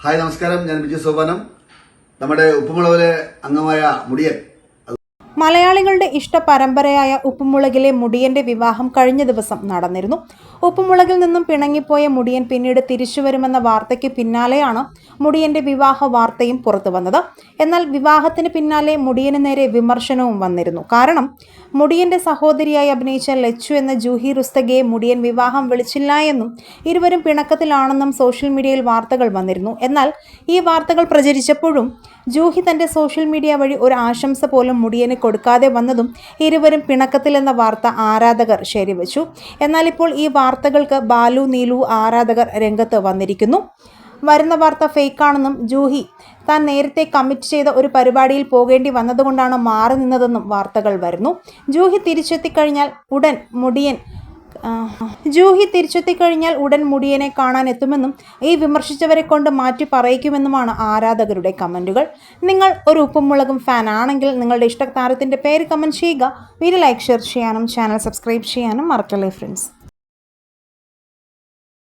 Hi നമസ്കാരം, ഞാൻ ബിജു സോപാനം. നമ്മുടെ ഉപ്പുമുളകിലെ അംഗമായ മുടിയൻ. മലയാളികളുടെ ഇഷ്ട പരമ്പരയായ ഉപ്പുമുളകിലെ മുടിയന്റെ വിവാഹം കഴിഞ്ഞ ദിവസം നടന്നിരുന്നു. ഉപ്പുമുളകിൽ നിന്നും പിണങ്ങിപ്പോയ മുടിയൻ പിന്നീട് തിരിച്ചുവരുമെന്ന വാർത്തയ്ക്ക് പിന്നാലെയാണ് മുടിയന്റെ വിവാഹ വാർത്തയും പുറത്തു വന്നത്. എന്നാൽ വിവാഹത്തിന് പിന്നാലെ മുടിയന് നേരെ വിമർശനവും വന്നിരുന്നു. കാരണം മുടിയന്റെ സഹോദരിയായി അഭിനയിച്ച ലച്ചു എന്ന ജൂഹി റുസ്തഗയെ മുടിയൻ വിവാഹം വിളിച്ചില്ല എന്നും ഇരുവരും പിണക്കത്തിലാണെന്നും സോഷ്യൽ മീഡിയയിൽ വാർത്തകൾ വന്നിരുന്നു. എന്നാൽ ഈ വാർത്തകൾ പ്രചരിച്ചപ്പോഴും ജൂഹി തന്റെ സോഷ്യൽ മീഡിയ വഴി ഒരു ആശംസ പോലും മുടിയന് കൊടുക്കാതെ വന്നതും ഇരുവരും പിണക്കത്തിലെന്ന വാർത്ത ആരാധകർ ശരിവച്ചു. എന്നാൽ ഇപ്പോൾ ഈ വാർത്തകൾക്ക് ബാലു നീലു ആരാധകർ രംഗത്ത് വന്നിരിക്കുന്നു. വരുന്ന വാർത്ത ഫേക്കാണെന്നും ജൂഹി താൻ നേരത്തെ കമ്മിറ്റ് ചെയ്ത ഒരു പരിപാടിയിൽ പോകേണ്ടി വന്നതുകൊണ്ടാണ് മാറി നിന്നതെന്നും വാർത്തകൾ വരുന്നു. ജൂഹി തിരിച്ചെത്തിക്കഴിഞ്ഞാൽ ഉടൻ മുടിയനെ കാണാൻ എത്തുമെന്നും ഈ വിമർശിച്ചവരെ കൊണ്ട് മാറ്റി പറയിക്കുമെന്നുമാണ് ആരാധകരുടെ കമൻറ്റുകൾ. നിങ്ങൾ ഒരു ഉപ്പുമുളകും ഫാൻ ആണെങ്കിൽ നിങ്ങളുടെ ഇഷ്ട താരത്തിൻ്റെ പേര് കമൻറ്റ് ചെയ്യുക. വീഡിയോ ലൈക്ക്, ഷെയർ ചെയ്യാനും ചാനൽ സബ്സ്ക്രൈബ് ചെയ്യാനും മറക്കല്ലേ ഫ്രണ്ട്സ്.